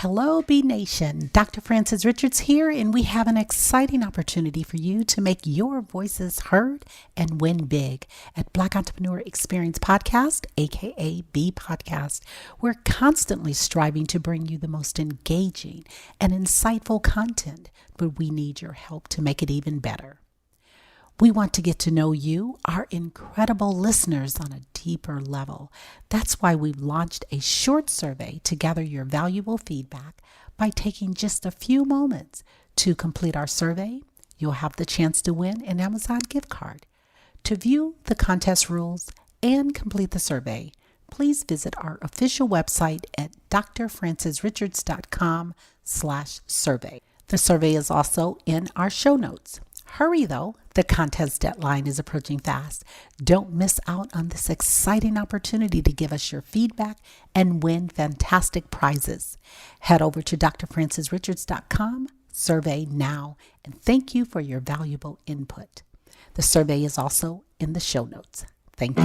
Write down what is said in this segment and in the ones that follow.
Hello, B Nation. Dr. Frances Richards here, and we have an exciting opportunity for you to make your voices heard and win big at Black Entrepreneur Experience Podcast, aka Beepodcast. We're constantly striving to bring you the most engaging and insightful content, but we need your help to make it even better. We want to get to know you, our incredible listeners, on a deeper level. That's why we've launched a short survey to gather your valuable feedback. By taking just a few moments to complete our survey, you'll have the chance to win an Amazon gift card. To view the contest rules and complete the survey, please visit our official website at drfrancesrichards.com/survey. The survey is also in our show notes. Hurry though, the contest deadline is approaching fast. Don't miss out on this exciting opportunity to give us your feedback and win fantastic prizes. Head over to drfrancesrichards.com, survey now, and thank you for your valuable input. The survey is also in the show notes. Thank you.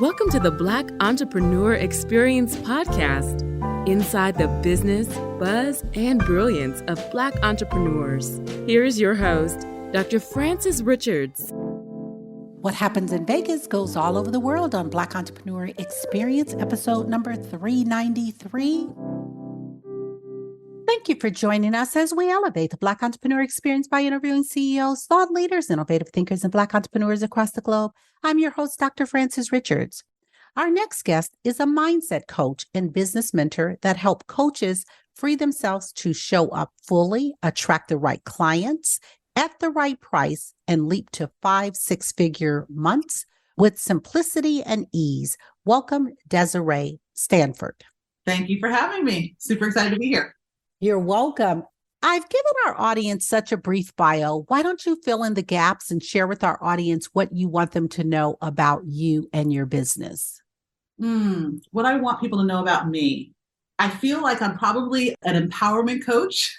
Welcome to the Black Entrepreneur Experience Podcast. Inside the business, buzz, and brilliance of Black entrepreneurs. Here is your host, Dr. Frances Richards. What happens in Vegas goes all over the world on Black Entrepreneur Experience, episode number 393. Thank you for joining us as we elevate the Black Entrepreneur Experience by interviewing CEOs, thought leaders, innovative thinkers, and Black entrepreneurs across the globe. I'm your host, Dr. Frances Richards. Our next guest is a mindset coach and business mentor that help coaches free themselves to show up fully, attract the right clients at the right price, and leap to 5-6-figure months with simplicity and ease. Welcome, Desiree Stafford. Thank you for having me. Super excited to be here. You're welcome. I've given our audience such a brief bio. Why don't you fill in the gaps and share with our audience what you want them to know about you and your business? What I want people to know about me. I feel like I'm probably an empowerment coach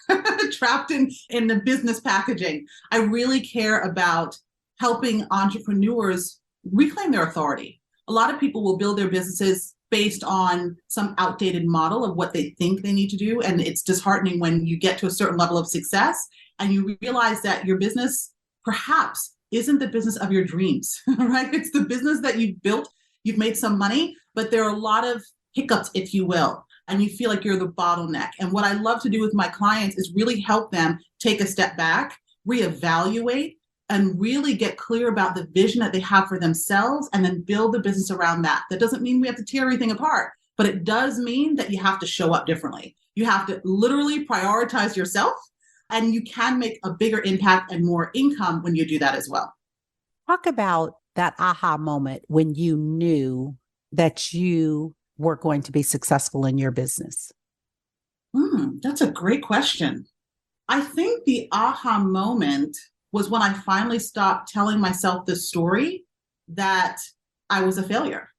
trapped in the business packaging. I really care about helping entrepreneurs reclaim their authority. A lot of people will build their businesses based on some outdated model of what they think they need to do. And it's disheartening when you get to a certain level of success and you realize that your business perhaps isn't the business of your dreams, right? It's the business that you've built. You've made some money, but there are a lot of hiccups, if you will, and you feel like you're the bottleneck. And what I love to do with my clients is really help them take a step back, reevaluate, and really get clear about the vision that they have for themselves and then build the business around that. That doesn't mean we have to tear everything apart, but it does mean that you have to show up differently. You have to literally prioritize yourself, and you can make a bigger impact and more income when you do that as well. Talk about that aha moment when you knew that you were going to be successful in your business. That's a great question. I think the aha moment was when I finally stopped telling myself the story that I was a failure.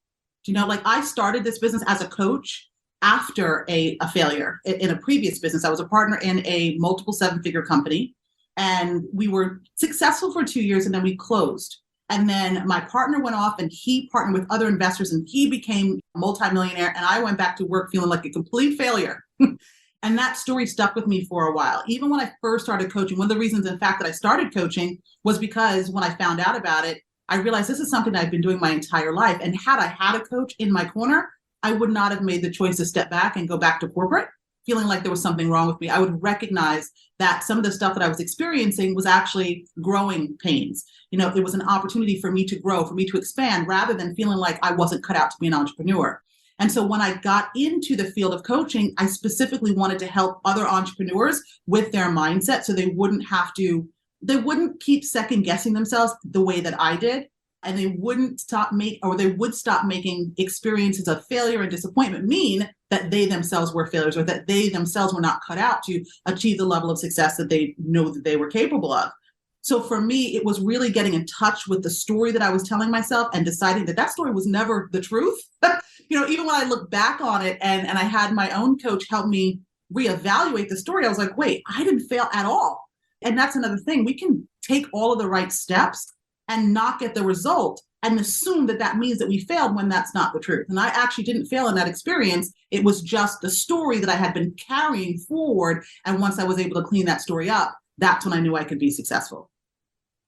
Like I started this business as a coach after a failure in a previous business. I was a partner in a multiple 7-figure company, and we were successful for 2 years, and then we closed. And then my partner went off and he partnered with other investors and he became a multimillionaire. And I went back to work feeling like a complete failure. And that story stuck with me for a while. Even when I first started coaching, one of the reasons, in fact, that I started coaching was because when I found out about it, I realized this is something that I've been doing my entire life. And had I had a coach in my corner, I would not have made the choice to step back and go back to corporate, feeling like there was something wrong with me. I would recognize that some of the stuff that I was experiencing was actually growing pains. It was an opportunity for me to grow, for me to expand, rather than feeling like I wasn't cut out to be an entrepreneur. And so when I got into the field of coaching, I specifically wanted to help other entrepreneurs with their mindset so they wouldn't keep second guessing themselves the way that I did. And they would stop making experiences of failure and disappointment mean that they themselves were failures, or that they themselves were not cut out to achieve the level of success that they know that they were capable of. So for me, it was really getting in touch with the story that I was telling myself and deciding that story was never the truth. Even when I look back on it and I had my own coach help me reevaluate the story, I was like, wait, I didn't fail at all. And that's another thing. We can take all of the right steps and not get the result, and assume that that means that we failed when that's not the truth. And I actually didn't fail in that experience. It was just the story that I had been carrying forward. And once I was able to clean that story up, that's when I knew I could be successful.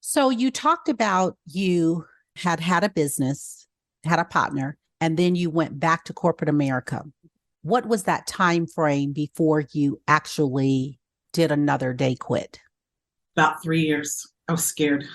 So you talked about you had a business, had a partner, and then you went back to corporate America. What was that time frame before you actually did another day quit? About 3 years. I was scared.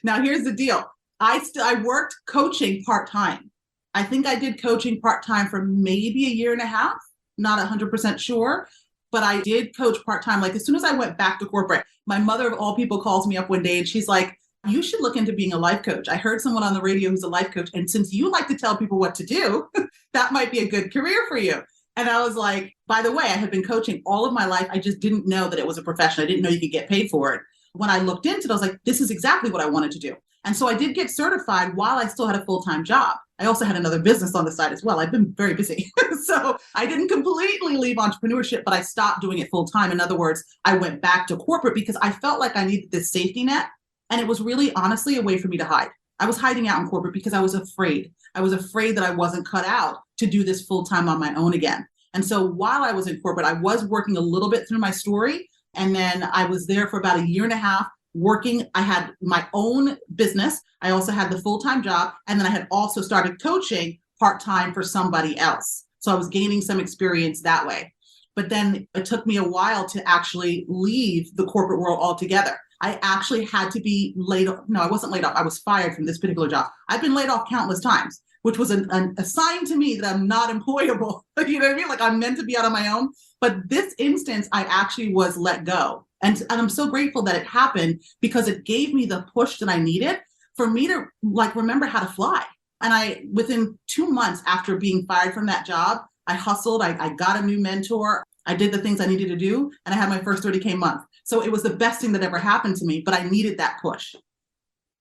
Now, here's the deal. I worked coaching part-time. I think I did coaching part-time for maybe a year and a half, not 100% sure, but I did coach part-time. Like as soon as I went back to corporate, my mother of all people calls me up one day and she's like, you should look into being a life coach. I heard someone on the radio who's a life coach. And since you like to tell people what to do, that might be a good career for you. And I was like, by the way, I had been coaching all of my life. I just didn't know that it was a profession. I didn't know you could get paid for it. When I looked into it, I was like, this is exactly what I wanted to do. And so I did get certified while I still had a full-time job. I also had another business on the side as well. I've been very busy. So I didn't completely leave entrepreneurship, but I stopped doing it full-time. In other words, I went back to corporate because I felt like I needed this safety net. And it was really honestly a way for me to hide. I was hiding out in corporate because I was afraid. I was afraid that I wasn't cut out to do this full-time on my own again. And so while I was in corporate, I was working a little bit through my story. And then I was there for about a year and a half working. I had my own business. I also had the full-time job. And then I had also started coaching part-time for somebody else. So I was gaining some experience that way. But then it took me a while to actually leave the corporate world altogether. I actually had to be laid off. No, I wasn't laid off. I was fired from this particular job. I've been laid off countless times, which was a sign to me that I'm not employable. You know what I mean? Like I'm meant to be out on my own. But this instance, I actually was let go. And I'm so grateful that it happened because it gave me the push that I needed for me to like remember how to fly. And within 2 months after being fired from that job, I hustled. I got a new mentor. I did the things I needed to do. And I had my first 30K month. So it was the best thing that ever happened to me, but I needed that push.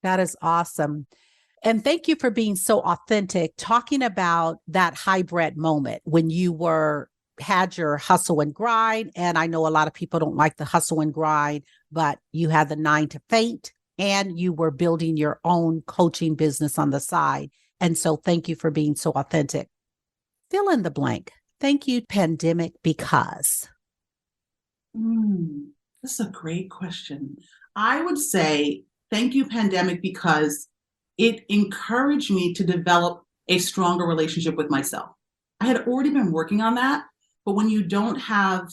That is awesome. And thank you for being so authentic, talking about that hybrid moment when you had your hustle and grind. And I know a lot of people don't like the hustle and grind, but you had the 9 to 5 and you were building your own coaching business on the side. And so thank you for being so authentic. Fill in the blank. Thank you, pandemic, because. This is a great question. I would say thank you, pandemic, because it encouraged me to develop a stronger relationship with myself. I had already been working on that, but when you don't have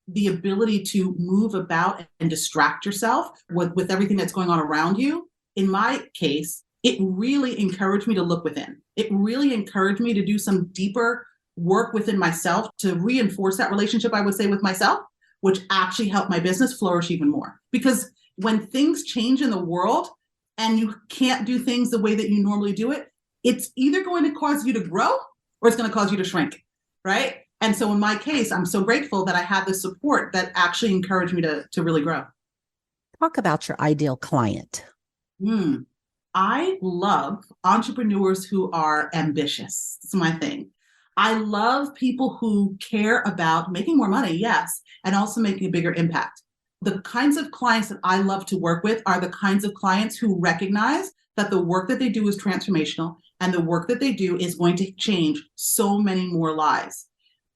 the ability to move about and distract yourself with everything that's going on around you, in my case, it really encouraged me to look within. It really encouraged me to do some deeper work within myself to reinforce that relationship, I would say, with myself, which actually helped my business flourish even more. Because when things change in the world and you can't do things the way that you normally do it, it's either going to cause you to grow or it's going to cause you to shrink, right? And so in my case, I'm so grateful that I had the support that actually encouraged me to really grow. Talk about your ideal client. I love entrepreneurs who are ambitious. It's my thing. I love people who care about making more money, yes, and also making a bigger impact. The kinds of clients that I love to work with are the kinds of clients who recognize that the work that they do is transformational and the work that they do is going to change so many more lives.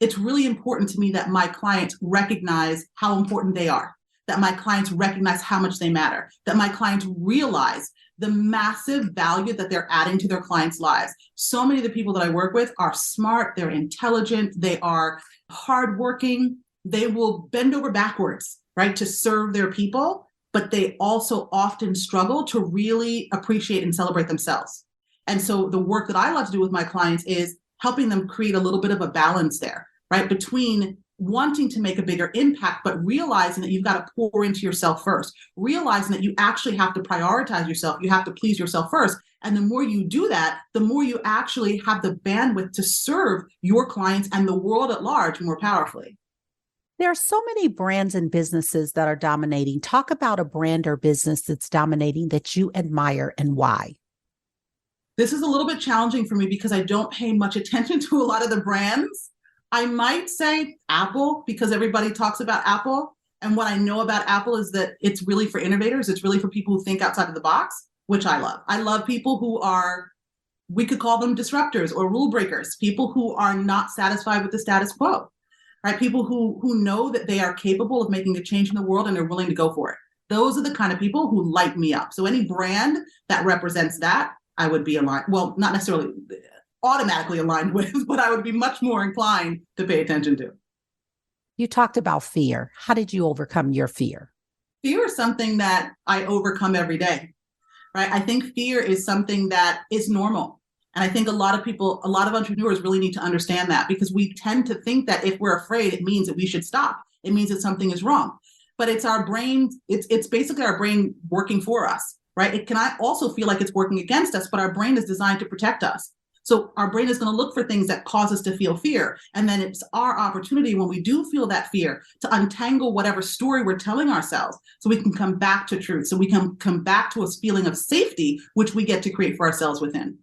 It's really important to me that my clients recognize how important they are, that my clients recognize how much they matter, that my clients realize the massive value that they're adding to their clients' lives. So many of the people that I work with are smart, they're intelligent, they are hardworking, they will bend over backwards, right, to serve their people, but they also often struggle to really appreciate and celebrate themselves. And so the work that I love to do with my clients is helping them create a little bit of a balance there, right, between wanting to make a bigger impact, but realizing that you've got to pour into yourself first, realizing that you actually have to prioritize yourself. You have to please yourself first. And the more you do that, the more you actually have the bandwidth to serve your clients and the world at large more powerfully. There are so many brands and businesses that are dominating. Talk about a brand or business that's dominating that you admire and why. This is a little bit challenging for me because I don't pay much attention to a lot of the brands. I might say Apple because everybody talks about Apple. And what I know about Apple is that it's really for innovators. It's really for people who think outside of the box, which I love. I love people who are We could call them disruptors or rule breakers, people who are not satisfied with the status quo, right? People who know that they are capable of making a change in the world and are willing to go for it. Those are the kind of people who light me up. So any brand that represents that, I would be aligned. Well, not necessarily automatically aligned with, but I would be much more inclined to pay attention to. You talked about fear. How did you overcome your fear? Fear is something that I overcome every day, right? I think fear is something that is normal. And I think a lot of entrepreneurs really need to understand that, because we tend to think that if we're afraid, it means that we should stop. It means that something is wrong. But it's our brain, it's basically our brain working for us, right? It can also feel like it's working against us, but our brain is designed to protect us. So our brain is going to look for things that cause us to feel fear. And then it's our opportunity when we do feel that fear to untangle whatever story we're telling ourselves so we can come back to truth, so we can come back to a feeling of safety, which we get to create for ourselves within.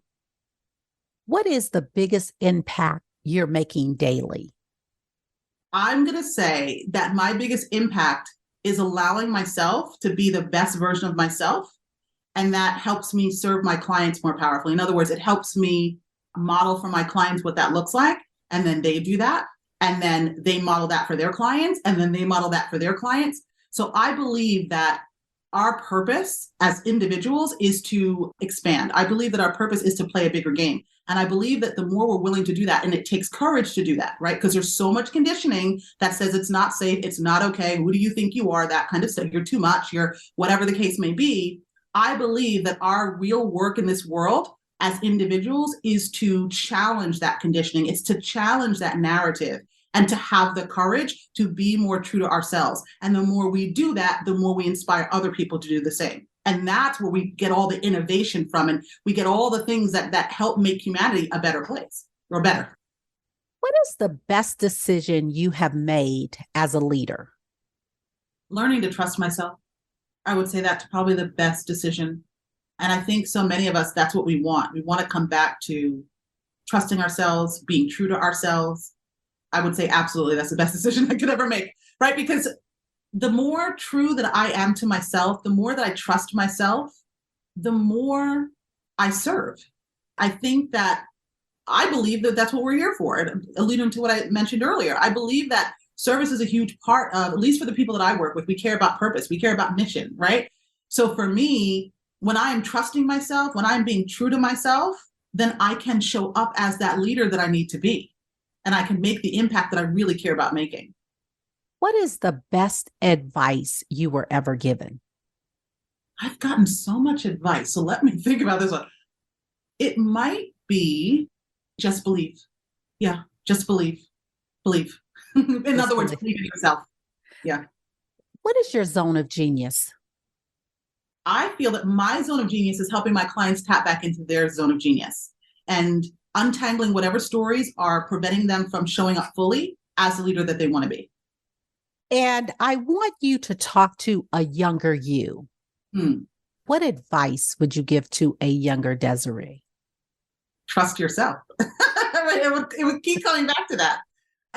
What is the biggest impact you're making daily? I'm going to say that my biggest impact is allowing myself to be the best version of myself. And that helps me serve my clients more powerfully. In other words, it helps me model for my clients what that looks like. And then they do that. And then they model that for their clients. And then they model that for their clients. So I believe that our purpose as individuals is to expand. I believe that our purpose is to play a bigger game. And I believe that the more we're willing to do that, and it takes courage to do that, right? Because there's so much conditioning that says it's not safe, it's not okay, who do you think you are, that kind of stuff, you're too much, you're whatever the case may be. I believe that our real work in this world as individuals is to challenge that conditioning. It's to challenge that narrative and to have the courage to be more true to ourselves. And the more we do that, the more we inspire other people to do the same. And that's where we get all the innovation from, and we get all the things that help make humanity a better place, or better. What is the best decision you have made as a leader? Learning to trust myself. I would say that's probably the best decision. And I think so many of us, that's what we want. We want to come back to trusting ourselves, being true to ourselves. I would say absolutely that's the best decision I could ever make, right? Because the more true that I am to myself, the more that I trust myself, the more I serve. I think that I believe that that's what we're here for. Alluding to what I mentioned earlier, I believe that service is a huge part of, at least for the people that I work with, we care about purpose, we care about mission, right? So for me, when I am trusting myself, when I'm being true to myself, then I can show up as that leader that I need to be. And I can make the impact that I really care about making. What is the best advice you were ever given? I've gotten so much advice. So let me think about this one. It might be just believe. Yeah, just believe. Believe. In other words, believe in yourself. Yeah. What is your zone of genius? I feel that my zone of genius is helping my clients tap back into their zone of genius and untangling whatever stories are preventing them from showing up fully as the leader that they want to be. And I want you to talk to a younger you. What advice would you give to a younger Desiree? Trust yourself. It would keep coming back to that.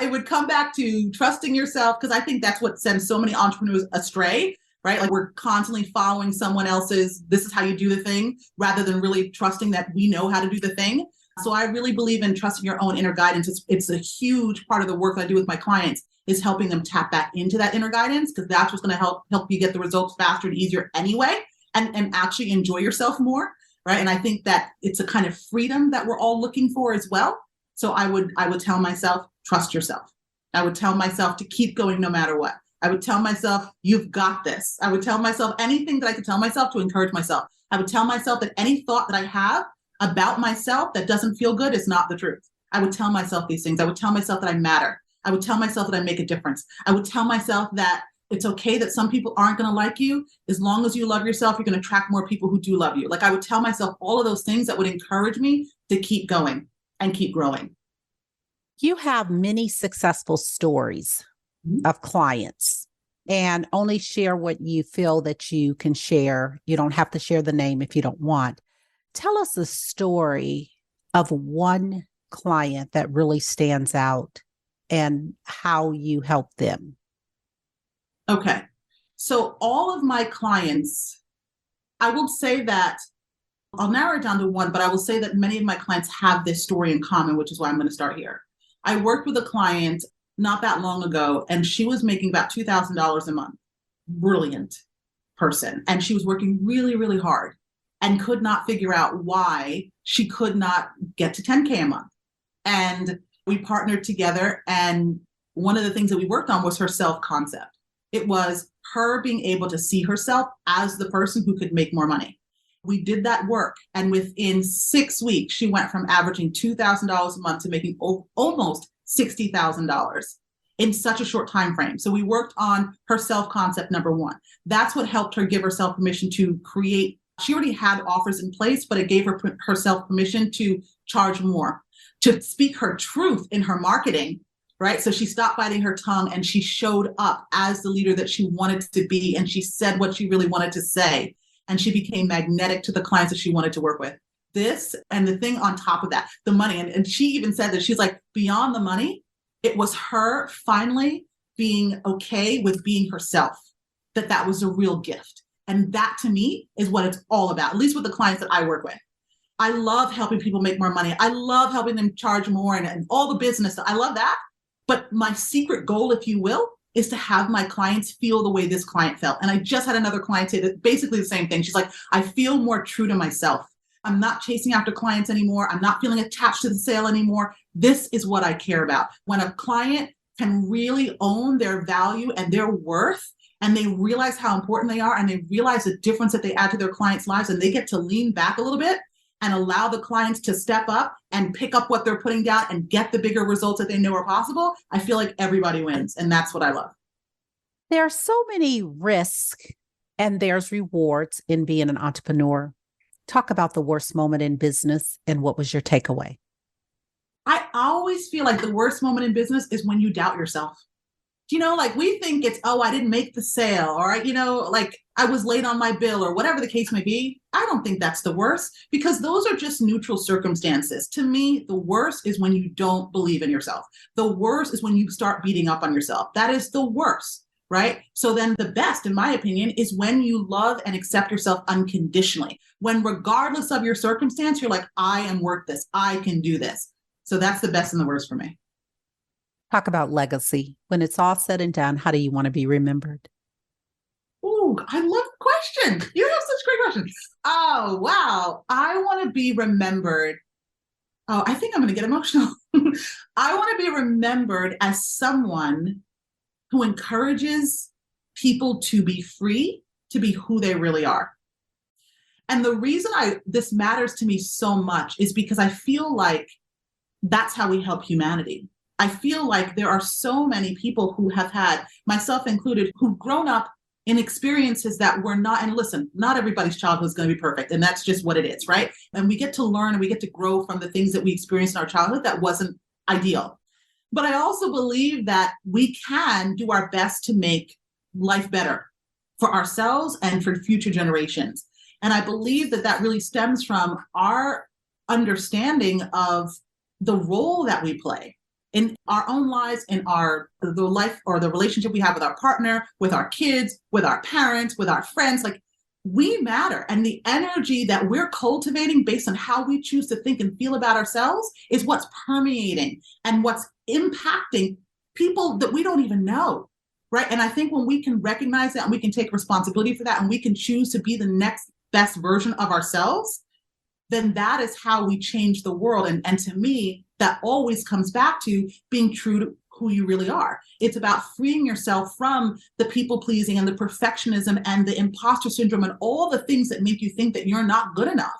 It would come back to trusting yourself, because I think that's what sends so many entrepreneurs astray, right? Like we're constantly following someone else's, this is how you do the thing, rather than really trusting that we know how to do the thing. So I really believe in trusting your own inner guidance. It's a huge part of the work that I do with my clients, is helping them tap back into that inner guidance, because that's what's going to help you get the results faster and easier anyway, and actually enjoy yourself more, right? And I think that it's a kind of freedom that we're all looking for as well. So I would tell myself, trust yourself. I would tell myself to keep going no matter what. I would tell myself, you've got this. I would tell myself anything that I could tell myself to encourage myself. I would tell myself that any thought that I have about myself that doesn't feel good is not the truth. I would tell myself these things. I would tell myself that I matter. I would tell myself that I make a difference. I would tell myself that it's okay that some people aren't going to like you. As long as you love yourself, you're going to attract more people who do love you. Like I would tell myself all of those things that would encourage me to keep going and keep growing. You have many successful stories of clients, and only share what you feel that you can share. You don't have to share the name if you don't want. Tell us a story of one client that really stands out and how you help them. Okay. So all of my clients, I will say that I'll narrow it down to one, but I will say that many of my clients have this story in common, which is why I'm going to start here. I worked with a client not that long ago, and she was making about $2,000 a month. Brilliant person. And she was working really, really hard and could not figure out why she could not get to 10K a month. And we partnered together. And one of the things that we worked on was her self-concept. It was her being able to see herself as the person who could make more money. We did that work. And within 6 weeks, she went from averaging $2,000 a month to making almost $60,000 in such a short time frame. So we worked on her self-concept, number one. That's what helped her give herself permission to create. She already had offers in place, but it gave herself permission to charge more, to speak her truth in her marketing, right? So she stopped biting her tongue and she showed up as the leader that she wanted to be. And she said what she really wanted to say. And she became magnetic to the clients that she wanted to work with. This and the thing on top of that, the money. And she even said that she's like, beyond the money, it was her finally being okay with being herself, that was a real gift. And that to me is what it's all about, at least with the clients that I work with. I love helping people make more money. I love helping them charge more and all the business. I love that. But my secret goal, if you will, is to have my clients feel the way this client felt. And I just had another client say that basically the same thing. She's like, I feel more true to myself. I'm not chasing after clients anymore. I'm not feeling attached to the sale anymore. This is what I care about. When a client can really own their value and their worth, and they realize how important they are, and they realize the difference that they add to their clients' lives, and they get to lean back a little bit and allow the clients to step up and pick up what they're putting down and get the bigger results that they know are possible, I feel like everybody wins. And that's what I love. There are so many risks and there's rewards in being an entrepreneur. Talk about the worst moment in business and what was your takeaway? I always feel like the worst moment in business is when you doubt yourself. Like we think it's, oh, I didn't make the sale, or, like I was late on my bill or whatever the case may be. I don't think that's the worst, because those are just neutral circumstances. To me, the worst is when you don't believe in yourself. The worst is when you start beating up on yourself. That is the worst, right? So then the best, in my opinion, is when you love and accept yourself unconditionally. When regardless of your circumstance, you're like, I am worth this. I can do this. So that's the best and the worst for me. Talk about legacy. When it's all said and done, how do you want to be remembered? Oh, I love the question. You have such great questions. Oh, wow. I want to be remembered. Oh, I think I'm going to get emotional. I want to be remembered as someone who encourages people to be free, to be who they really are. And the reason this matters to me so much is because I feel like that's how we help humanity. I feel like there are so many people who have had, myself included, who've grown up in experiences that were not, and listen, not everybody's childhood is going to be perfect. And that's just what it is, right? And we get to learn and we get to grow from the things that we experienced in our childhood that wasn't ideal. But I also believe that we can do our best to make life better for ourselves and for future generations. And I believe that really stems from our understanding of the role that we play in our own lives, in the life or the relationship we have with our partner, with our kids, with our parents, with our friends. Like, we matter. And the energy that we're cultivating based on how we choose to think and feel about ourselves is what's permeating and what's impacting people that we don't even know, right? And I think when we can recognize that and we can take responsibility for that and we can choose to be the next best version of ourselves, then that is how we change the world. And to me, that always comes back to being true to who you really are. It's about freeing yourself from the people pleasing and the perfectionism and the imposter syndrome and all the things that make you think that you're not good enough,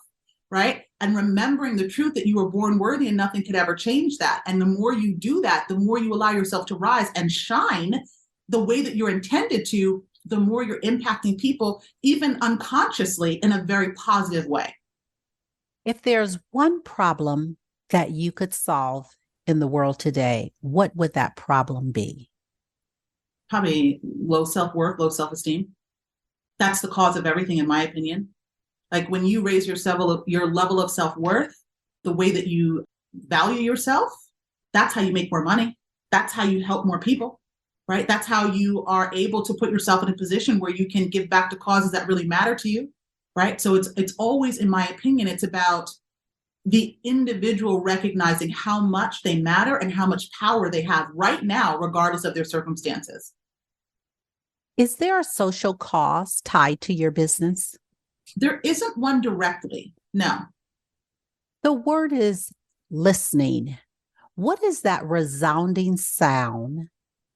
right? And remembering the truth that you were born worthy and nothing could ever change that. And the more you do that, the more you allow yourself to rise and shine the way that you're intended to, the more you're impacting people, even unconsciously, in a very positive way. If there's one problem that you could solve in the world today, what would that problem be? Probably low self-worth, low self-esteem. That's the cause of everything, in my opinion. Like, when you raise your level of self-worth, the way that you value yourself, that's how you make more money. That's how you help more people, right? That's how you are able to put yourself in a position where you can give back to causes that really matter to you. right? So it's always, in my opinion, it's about the individual recognizing how much they matter and how much power they have right now, regardless of their circumstances. Is there a social cause tied to your business? There isn't one directly, no. The word is listening. What is that resounding sound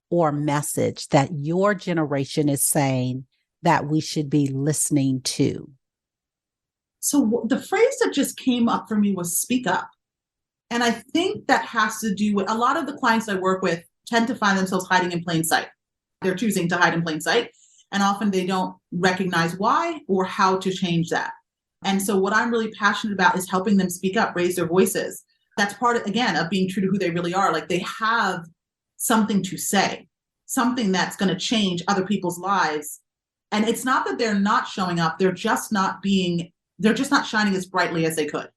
or message that your generation is saying that we should be listening to? So the phrase that just came up for me was speak up. And I think that has to do with a lot of the clients I work with tend to find themselves hiding in plain sight. They're choosing to hide in plain sight. And often they don't recognize why or how to change that. And so what I'm really passionate about is helping them speak up, raise their voices. That's part, again, of being true to who they really are. Like they have something to say, something that's going to change other people's lives. And it's not that they're not showing up. They're just not shining as brightly as they could.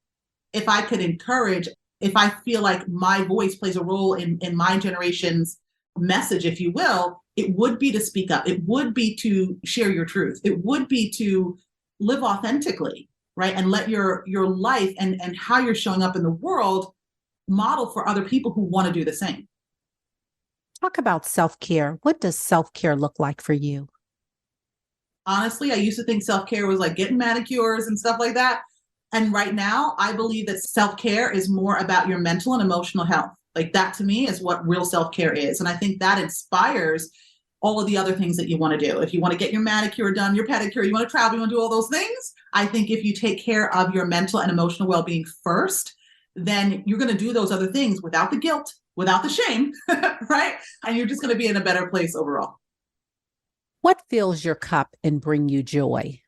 If I could encourage, if I feel like my voice plays a role in my generation's message, if you will, it would be to speak up. It would be to share your truth. It would be to live authentically, right? And let your life and how you're showing up in the world model for other people who want to do the same. Talk about self-care. What does self-care look like for you? Honestly, I used to think self-care was like getting manicures and stuff like that. And right now, I believe that self-care is more about your mental and emotional health. Like that to me is what real self-care is. And I think that inspires all of the other things that you want to do. If you want to get your manicure done, your pedicure, you want to travel, you want to do all those things. I think if you take care of your mental and emotional well-being first, then you're going to do those other things without the guilt, without the shame, right? And you're just going to be in a better place overall. What fills your cup and bring you joy?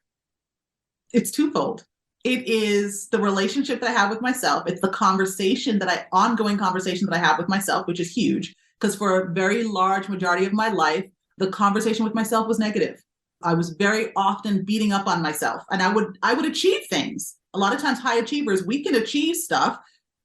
It's twofold. It is the relationship that I have with myself. It's the ongoing conversation that I have with myself, which is huge. Because for a very large majority of my life, the conversation with myself was negative. I was very often beating up on myself, and I would achieve things. A lot of times high achievers, we can achieve stuff,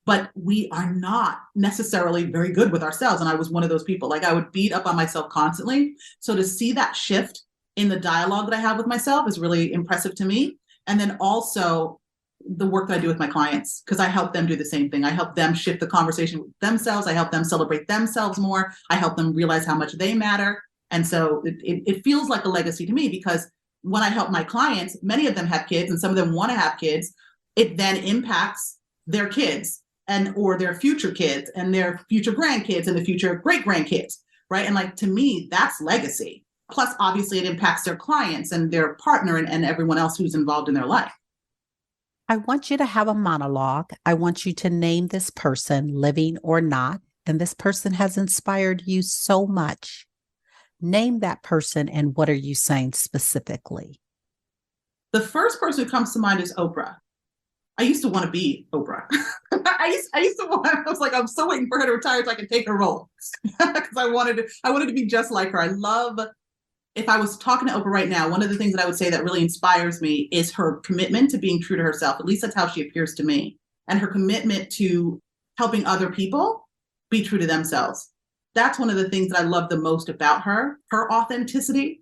but we are not necessarily very good with ourselves. And I was one of those people. Like I would beat up on myself constantly. So to see that shift in the dialogue that I have with myself is really impressive to me. And then also the work that I do with my clients, because I help them do the same thing. I help them shift the conversation with themselves. I help them celebrate themselves more. I help them realize how much they matter. And so it feels like a legacy to me, because when I help my clients, many of them have kids and some of them want to have kids. It then impacts their kids or their future kids and their future grandkids and the future great grandkids, right? And like, to me, that's legacy. Plus, obviously, it impacts their clients and their partner and everyone else who's involved in their life. I want you to have a monologue. I want you to name this person, living or not, and this person has inspired you so much. Name that person, and what are you saying specifically? The first person who comes to mind is Oprah. I used to want to be Oprah. I was like, I'm so waiting for her to retire so I can take her role. Because I wanted to be just like her. If I was talking to Oprah right now, one of the things that I would say that really inspires me is her commitment to being true to herself. At least that's how she appears to me. And her commitment to helping other people be true to themselves. That's one of the things that I love the most about her authenticity,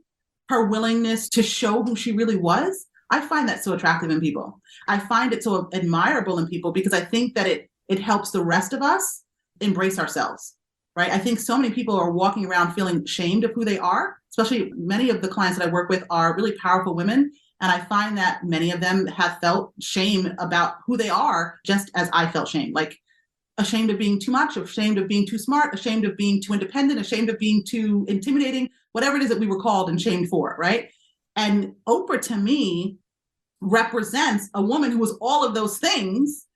her willingness to show who she really was. I find that so attractive in people. I find it so admirable in people because I think that it helps the rest of us embrace ourselves, right? I think so many people are walking around feeling ashamed of who they are, especially many of the clients that I work with are really powerful women. And I find that many of them have felt shame about who they are, just as I felt shame, like ashamed of being too much, ashamed of being too smart, ashamed of being too independent, ashamed of being too intimidating, whatever it is that we were called and shamed for, right? And Oprah, to me, represents a woman who was all of those things,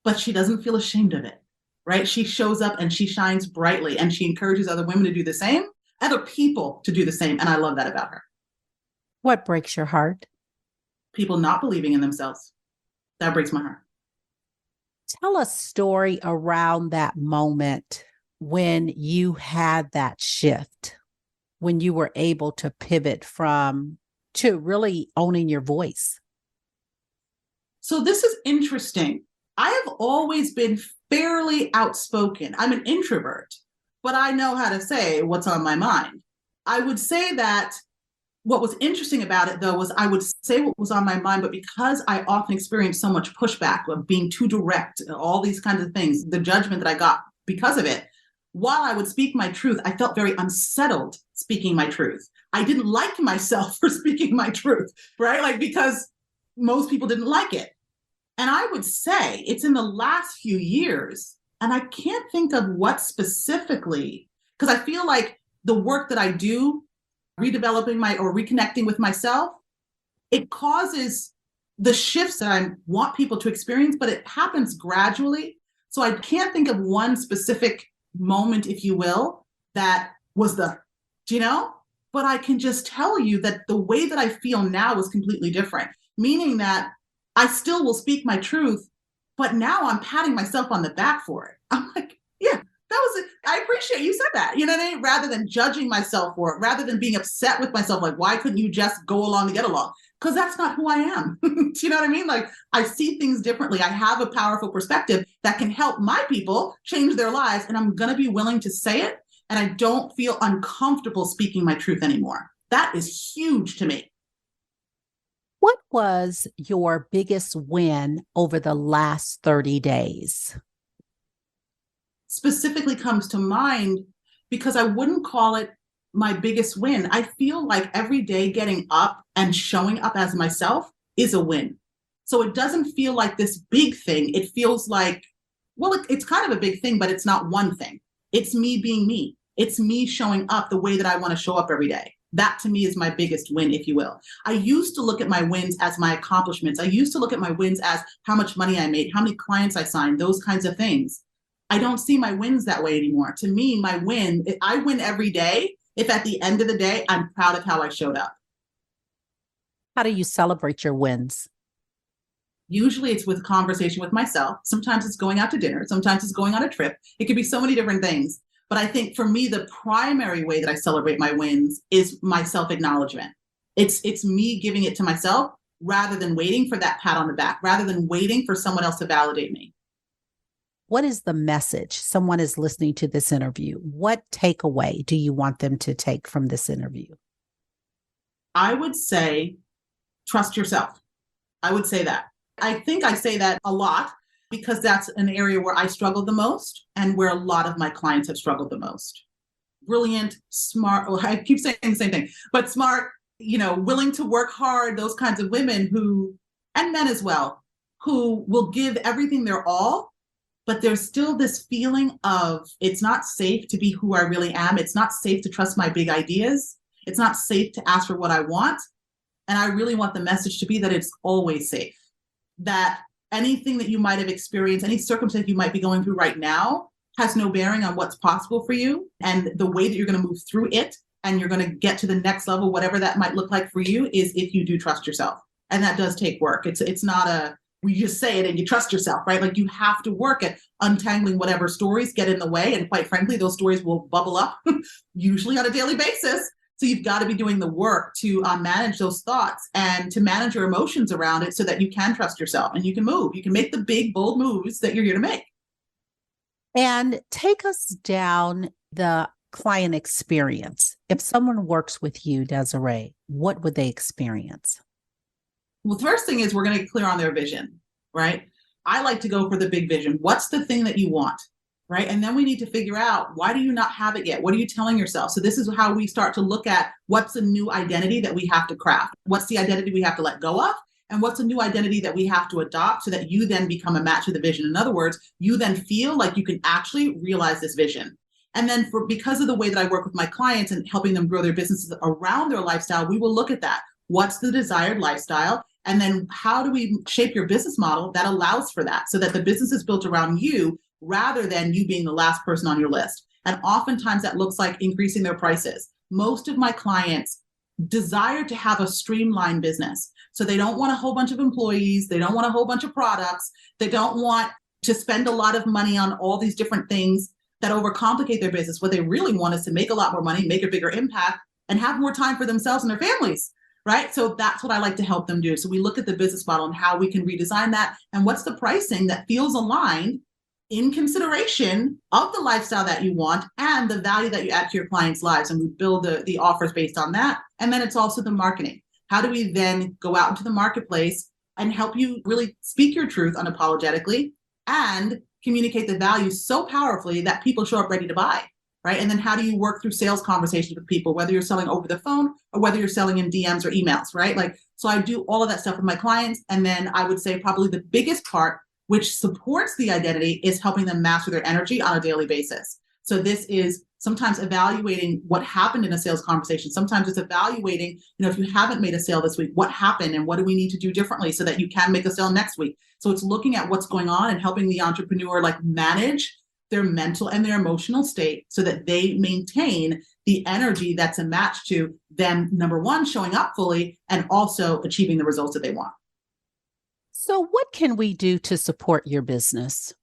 but she doesn't feel ashamed of it, right? She shows up and she shines brightly and she encourages other women to do the same, other people to do the same. And I love that about her. What breaks your heart? People not believing in themselves. That breaks my heart. Tell a story around that moment when you had that shift, when you were able to pivot to really owning your voice. So this is interesting. I have always been fairly outspoken. I'm an introvert, but I know how to say what's on my mind. I would say that What was interesting about it, though, was I would say what was on my mind, but because I often experienced so much pushback of being too direct, all these kinds of things, the judgment that I got because of it, while I would speak my truth, I felt very unsettled speaking my truth. I didn't like myself for speaking my truth, right? Like, because most people didn't like it. And I would say it's in the last few years, and I can't think of what specifically, because I feel like the work that I do, redeveloping or reconnecting with myself, it causes the shifts that I want people to experience, but it happens gradually. So I can't think of one specific moment, if you will, that was but I can just tell you that the way that I feel now is completely different, meaning that I still will speak my truth, but now I'm patting myself on the back for it. I'm like, yeah, that was it. I appreciate you said that. You know what I mean? Rather than judging myself for it, rather than being upset with myself, like, why couldn't you just go along to get along? Because that's not who I am. Do you know what I mean? Like, I see things differently. I have a powerful perspective that can help my people change their lives. And I'm going to be willing to say it. And I don't feel uncomfortable speaking my truth anymore. That is huge to me. What was your biggest win over the last 30 days? Specifically comes to mind because I wouldn't call it my biggest win. I feel like every day getting up and showing up as myself is a win. So it doesn't feel like this big thing. It feels like, well, it's kind of a big thing, but it's not one thing. It's me being me. It's me showing up the way that I want to show up every day. That to me is my biggest win, if you will. I used to look at my wins as my accomplishments. I used to look at my wins as how much money I made, how many clients I signed, those kinds of things. I don't see my wins that way anymore. To me, my win, I win every day if at the end of the day, I'm proud of how I showed up. How do you celebrate your wins? Usually it's with conversation with myself. Sometimes it's going out to dinner. Sometimes it's going on a trip. It could be so many different things. But I think for me, the primary way that I celebrate my wins is my self-acknowledgement. It's me giving it to myself rather than waiting for that pat on the back, rather than waiting for someone else to validate me. What is the message someone is listening to this interview? What takeaway do you want them to take from this interview? I would say, trust yourself. I would say that. I think I say that a lot because that's an area where I struggled the most and where a lot of my clients have struggled the most. Brilliant, smart, well, I keep saying the same thing, but smart, willing to work hard, those kinds of women who, and men as well, who will give everything their all, but there's still this feeling of it's not safe to be who I really am. It's not safe to trust my big ideas. It's not safe to ask for what I want. And I really want the message to be that it's always safe, that anything that you might have experienced, any circumstance you might be going through right now has no bearing on what's possible for you. And the way that you're going to move through it and you're going to get to the next level, whatever that might look like for you, is if you do trust yourself. And that does take work. It's not you just say it and you trust yourself, right? Like you have to work at untangling whatever stories get in the way. And quite frankly, those stories will bubble up usually on a daily basis. So you've got to be doing the work to manage those thoughts and to manage your emotions around it so that you can trust yourself and you can move. You can make the big, bold moves that you're here to make. And take us down the client experience. If someone works with you, Desiree, what would they experience? Well, the first thing is we're going to get clear on their vision, right? I like to go for the big vision. What's the thing that you want? Right. And then we need to figure out, why do you not have it yet? What are you telling yourself? So this is how we start to look at what's a new identity that we have to craft. What's the identity we have to let go of? And what's a new identity that we have to adopt so that you then become a match to the vision? In other words, you then feel like you can actually realize this vision. And then because of the way that I work with my clients and helping them grow their businesses around their lifestyle, we will look at that. What's the desired lifestyle? And then how do we shape your business model that allows for that so that the business is built around you rather than you being the last person on your list? And oftentimes that looks like increasing their prices. Most of my clients desire to have a streamlined business. So they don't want a whole bunch of employees. They don't want a whole bunch of products. They don't want to spend a lot of money on all these different things that overcomplicate their business. What they really want is to make a lot more money, make a bigger impact, and have more time for themselves and their families, right? So that's what I like to help them do. So we look at the business model and how we can redesign that and what's the pricing that feels aligned in consideration of the lifestyle that you want and the value that you add to your clients' lives. And we build the offers based on that. And then it's also the marketing. How do we then go out into the marketplace and help you really speak your truth unapologetically and communicate the value so powerfully that people show up ready to buy, right? And then how do you work through sales conversations with people, whether you're selling over the phone or whether you're selling in DMs or emails, right? Like, so I do all of that stuff with my clients. And then I would say probably the biggest part, which supports the identity, is helping them master their energy on a daily basis. So this is sometimes evaluating what happened in a sales conversation. Sometimes it's evaluating, if you haven't made a sale this week, what happened and what do we need to do differently so that you can make a sale next week? So it's looking at what's going on and helping the entrepreneur manage their mental and their emotional state so that they maintain the energy that's a match to them, number one, showing up fully and also achieving the results that they want. So what can we do to support your business?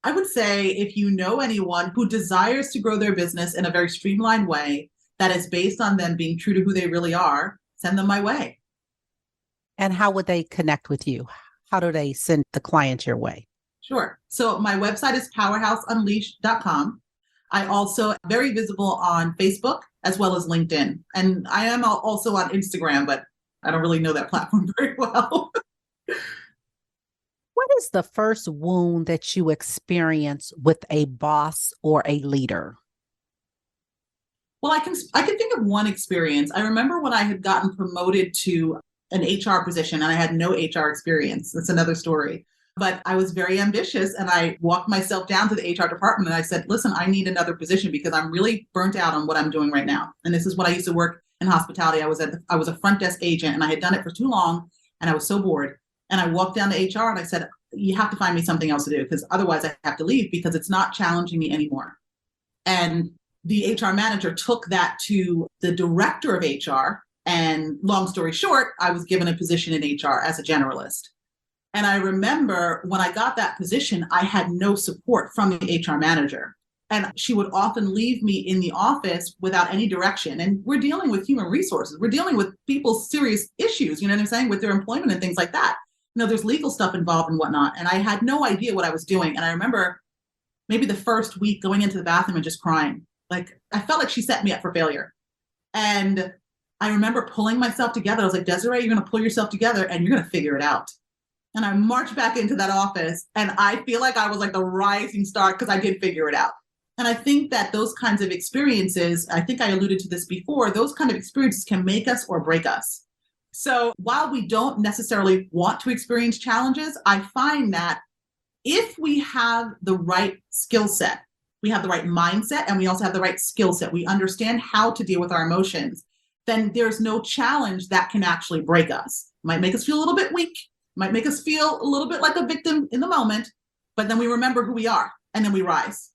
I would say if you know anyone who desires to grow their business in a very streamlined way that is based on them being true to who they really are, send them my way. And how would they connect with you? How do they send the client your way? Sure. So my website is powerhouseunleashed.com. I also am very visible on Facebook as well as LinkedIn. And I am also on Instagram, but I don't really know that platform very well. What is the first wound that you experience with a boss or a leader? Well, I can think of one experience. I remember when I had gotten promoted to an HR position and I had no HR experience. That's another story. But I was very ambitious and I walked myself down to the HR department and I said, listen, I need another position because I'm really burnt out on what I'm doing right now. And this is when I used to work in hospitality. I was a front desk agent and I had done it for too long and I was so bored. And I walked down to HR and I said, you have to find me something else to do because otherwise I have to leave because it's not challenging me anymore. And the HR manager took that to the director of HR. And long story short, I was given a position in HR as a generalist. And I remember when I got that position, I had no support from the HR manager. And she would often leave me in the office without any direction. And we're dealing with human resources. We're dealing with people's serious issues, you know what I'm saying, with their employment and things like that. There's legal stuff involved and whatnot. And I had no idea what I was doing. And I remember maybe the first week going into the bathroom and just crying. Like, I felt like she set me up for failure. And I remember pulling myself together. I was like, Desiree, you're going to pull yourself together and you're going to figure it out. And I marched back into that office and I feel like I was like the rising star because I did figure it out. And I think that those kinds of experiences, I think I alluded to this before, those kind of experiences can make us or break us. So while we don't necessarily want to experience challenges, I find that if we have the right skill set, we have the right mindset, and we also have the right skill set, we understand how to deal with our emotions, then there's no challenge that can actually break us. Might make us feel a little bit weak, might make us feel a little bit like a victim in the moment, but then we remember who we are and then we rise.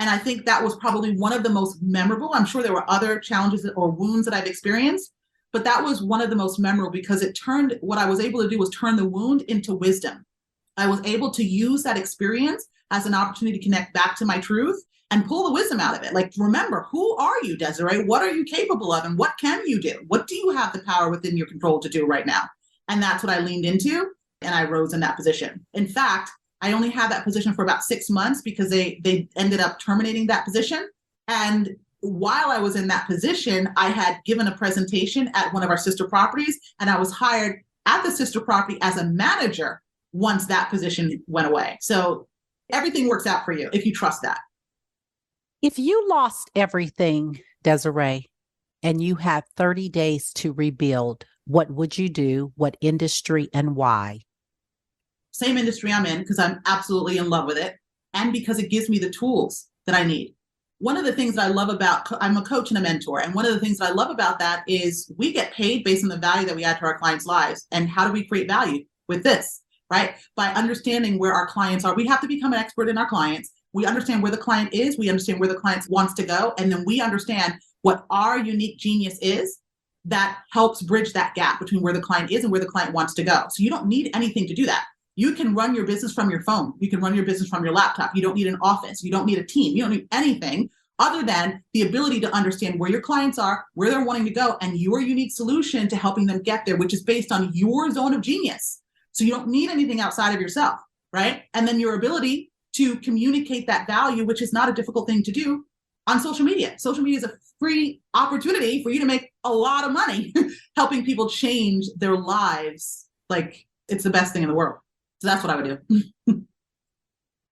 And I think that was probably one of the most memorable. I'm sure there were other challenges or wounds that I've experienced, but that was one of the most memorable because what I was able to do was turn the wound into wisdom. I was able to use that experience as an opportunity to connect back to my truth and pull the wisdom out of it. Like, remember, who are you, Desiree? What are you capable of? And what can you do? What do you have the power within your control to do right now? And that's what I leaned into. And I rose in that position. In fact, I only had that position for about 6 months because they ended up terminating that position. And while I was in that position, I had given a presentation at one of our sister properties, and I was hired at the sister property as a manager once that position went away. So everything works out for you if you trust that. If you lost everything, Desiree, and you had 30 days to rebuild, what would you do? What industry and why? Same industry I'm in because I'm absolutely in love with it and because it gives me the tools that I need. One of the things that I love about, I'm a coach and a mentor. And one of the things that I love about that is we get paid based on the value that we add to our clients' lives. And how do we create value with this, right? By understanding where our clients are. We have to become an expert in our clients. We understand where the client is. We understand where the client wants to go. And then we understand what our unique genius is that helps bridge that gap between where the client is and where the client wants to go. So you don't need anything to do that. You can run your business from your phone. You can run your business from your laptop. You don't need an office. You don't need a team. You don't need anything other than the ability to understand where your clients are, where they're wanting to go, and your unique solution to helping them get there, which is based on your zone of genius. So you don't need anything outside of yourself, right? And then your ability to communicate that value, which is not a difficult thing to do on social media. Social media is a free opportunity for you to make a lot of money helping people change their lives. Like, it's the best thing in the world. So that's what I would do.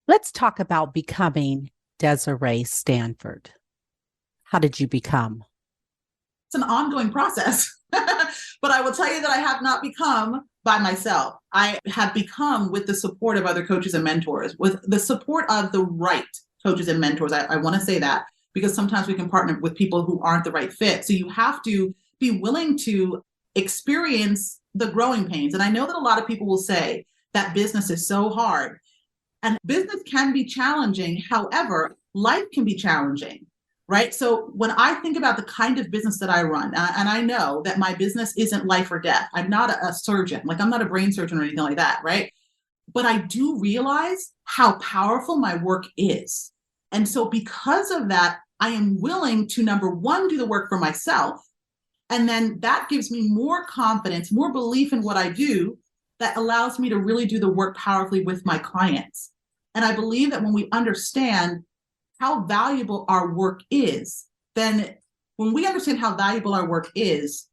Let's talk about becoming Desiree Stafford. How did you become? It's an ongoing process, but I will tell you that I have not become by myself. I have become with the support of other coaches and mentors, with the support of the right coaches and mentors. I want to say that because sometimes we can partner with people who aren't the right fit. So you have to be willing to experience the growing pains. And I know that a lot of people will say that business is so hard, and business can be challenging. However, life can be challenging. Right. So when I think about the kind of business that I run, and I know that my business isn't life or death, I'm not a surgeon, like I'm not a brain surgeon or anything like that. Right. But I do realize how powerful my work is. And so because of that, I am willing to, number one, do the work for myself. And then that gives me more confidence, more belief in what I do that allows me to really do the work powerfully with my clients. And I believe that when we understand how valuable our work is, then when we understand how valuable our work is,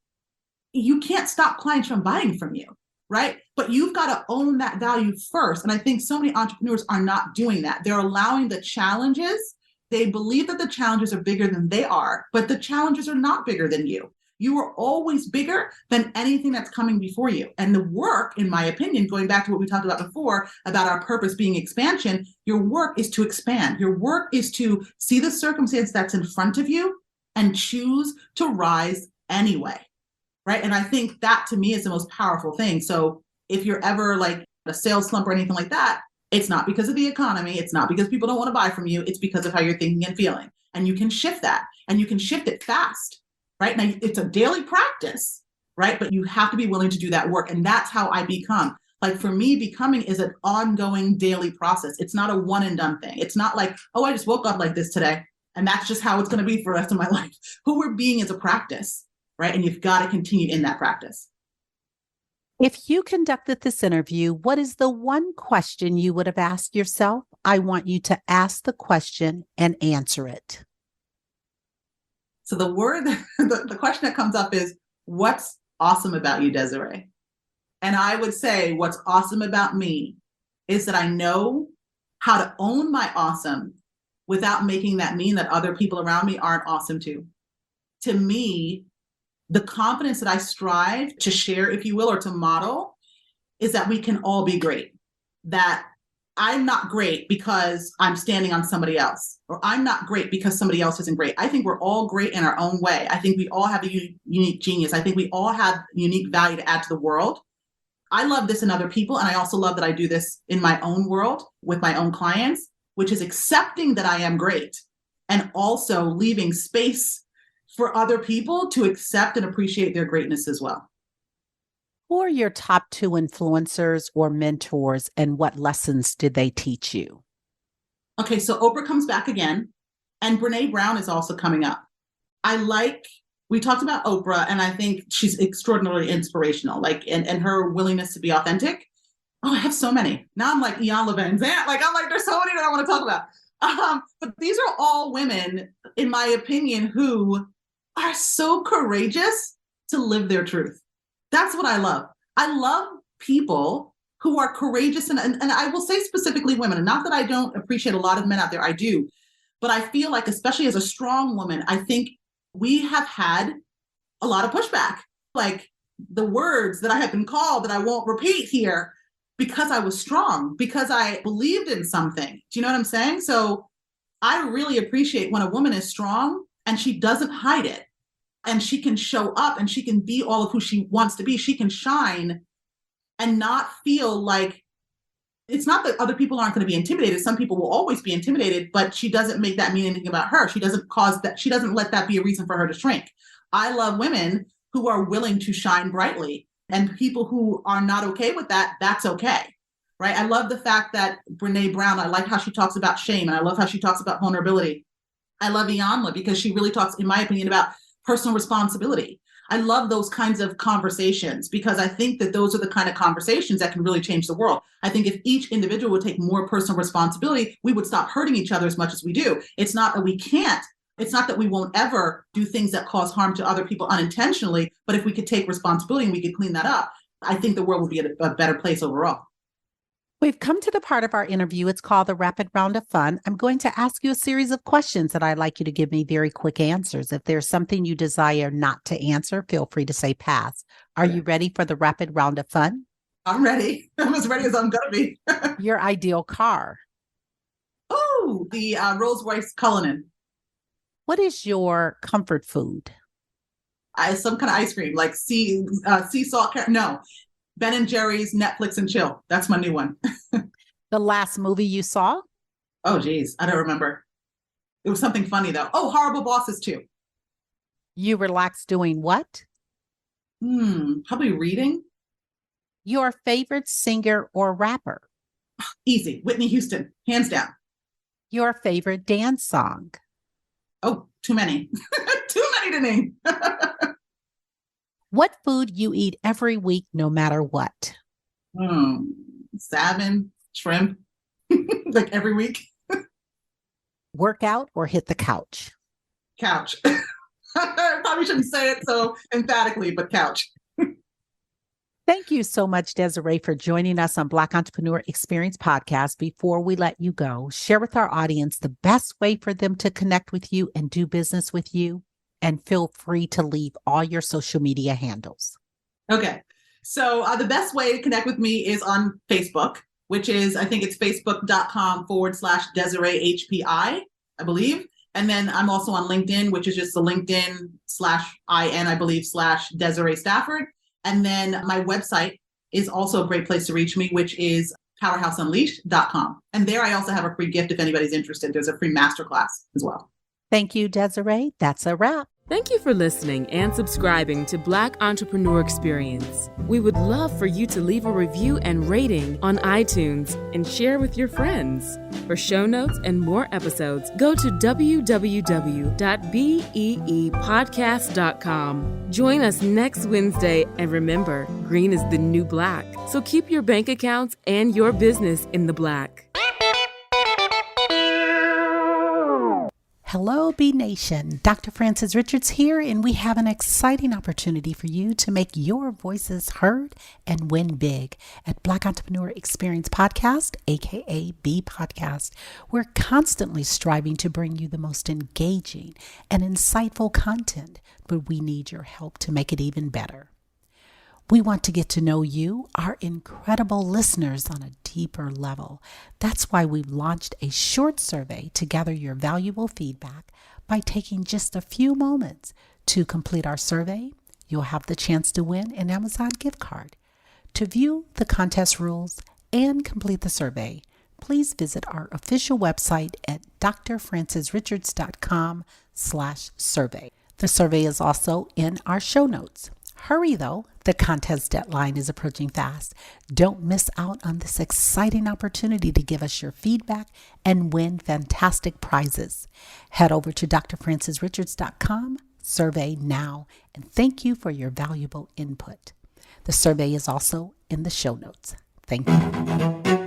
you can't stop clients from buying from you, right? But you've got to own that value first. And I think so many entrepreneurs are not doing that. They're allowing the challenges. They believe that the challenges are bigger than they are, but the challenges are not bigger than you. You are always bigger than anything that's coming before you. And the work, in my opinion, going back to what we talked about before, about our purpose being expansion, your work is to expand. Your work is to see the circumstance that's in front of you and choose to rise anyway, right? And I think that, to me, is the most powerful thing. So if you're ever like a sales slump or anything like that, it's not because of the economy. It's not because people don't want to buy from you. It's because of how you're thinking and feeling. And you can shift that, and you can shift it fast. Right now, it's a daily practice, right? But you have to be willing to do that work. And that's how I become. Like, for me, becoming is an ongoing daily process. It's not a one and done thing. It's not like, oh, I just woke up like this today, and that's just how it's going to be for the rest of my life. Who we're being is a practice, right? And you've got to continue in that practice. If you conducted this interview, what is the one question you would have asked yourself? I want you to ask the question and answer it. So the question that comes up is, what's awesome about you, Desiree? And I would say what's awesome about me is that I know how to own my awesome without making that mean that other people around me aren't awesome too. To me, the confidence that I strive to share, if you will, or to model, is that we can all be great. That I'm not great because I'm standing on somebody else, or I'm not great because somebody else isn't great. I think we're all great in our own way. I think we all have a unique genius. I think we all have unique value to add to the world. I love this in other people. And I also love that I do this in my own world with my own clients, which is accepting that I am great and also leaving space for other people to accept and appreciate their greatness as well. Who are your top 2 influencers or mentors, and what lessons did they teach you? Okay, so Oprah comes back again, and Brene Brown is also coming up. We talked about Oprah, and I think she's extraordinarily inspirational, and her willingness to be authentic. Oh, I have so many. Now I'm like Ian Levin. There's so many that I want to talk about. But these are all women, in my opinion, who are so courageous to live their truth. That's what I love. I love people who are courageous. And I will say specifically women, and not that I don't appreciate a lot of men out there, I do. But I feel like, especially as a strong woman, I think we have had a lot of pushback. Like the words that I have been called that I won't repeat here, because I was strong, because I believed in something. Do you know what I'm saying? So I really appreciate when a woman is strong and she doesn't hide it. And she can show up and she can be all of who she wants to be. She can shine and not feel like, it's not that other people aren't going to be intimidated. Some people will always be intimidated, but she doesn't make that mean anything about her. She doesn't let that be a reason for her to shrink. I love women who are willing to shine brightly, and people who are not okay with that, that's okay. Right? I love the fact that Brene Brown, I like how she talks about shame, and I love how she talks about vulnerability. I love Iyanla because she really talks, in my opinion, about personal responsibility. I love those kinds of conversations because I think that those are the kind of conversations that can really change the world. I think if each individual would take more personal responsibility, we would stop hurting each other as much as we do. It's not that we can't. It's not that we won't ever do things that cause harm to other people unintentionally, but if we could take responsibility and we could clean that up, I think the world would be a better place overall. We've come to the part of our interview. It's called the Rapid Round of Fun. I'm going to ask you a series of questions that I'd like you to give me very quick answers. If there's something you desire not to answer, feel free to say pass. Are you ready for the Rapid Round of Fun? I'm ready. I'm as ready as I'm going to be. Your ideal car? Oh, the Rolls-Royce Cullinan. What is your comfort food? Some kind of ice cream, like sea salt. No, Ben & Jerry's Netflix and Chill. That's my new one. The last movie you saw? Oh, geez. I don't remember. It was something funny, though. Oh, Horrible Bosses 2. You relax doing what? Probably reading. Your favorite singer or rapper? Easy. Whitney Houston. Hands down. Your favorite dance song? Oh, too many. Too many to name. What food you eat every week, no matter what? Salmon, shrimp, like every week. Workout or hit the couch? Couch. I probably shouldn't say it so emphatically, but couch. Thank you so much, Desiree, for joining us on Black Entrepreneur Experience Podcast. Before we let you go, share with our audience the best way for them to connect with you and do business with you. And feel free to leave all your social media handles. Okay. So the best way to connect with me is on Facebook, which is, I think it's facebook.com/Desiree HPI, I believe. And then I'm also on LinkedIn, which is just the LinkedIn /IN, I believe, /Desiree Stafford. And then my website is also a great place to reach me, which is powerhouseunleashed.com. And there I also have a free gift if anybody's interested. There's a free masterclass as well. Thank you, Desiree. That's a wrap. Thank you for listening and subscribing to Black Entrepreneur Experience. We would love for you to leave a review and rating on iTunes and share with your friends. For show notes and more episodes, go to www.beepodcast.com. Join us next Wednesday, and remember, green is the new black. So keep your bank accounts and your business in the black. Hello, B Nation. Dr. Frances Richards here, and we have an exciting opportunity for you to make your voices heard and win big at Black Entrepreneur Experience Podcast, aka Beepodcast. We're constantly striving to bring you the most engaging and insightful content, but we need your help to make it even better. We want to get to know you, our incredible listeners, on a deeper level. That's why we've launched a short survey to gather your valuable feedback. By taking just a few moments to complete our survey, you'll have the chance to win an Amazon gift card. To view the contest rules and complete the survey, please visit our official website at drfrancesrichards.com/survey. The survey is also in our show notes. Hurry though, the contest deadline is approaching fast. Don't miss out on this exciting opportunity to give us your feedback and win fantastic prizes. Head over to drfrancesrichards.com, survey now, and thank you for your valuable input. The survey is also in the show notes. Thank you.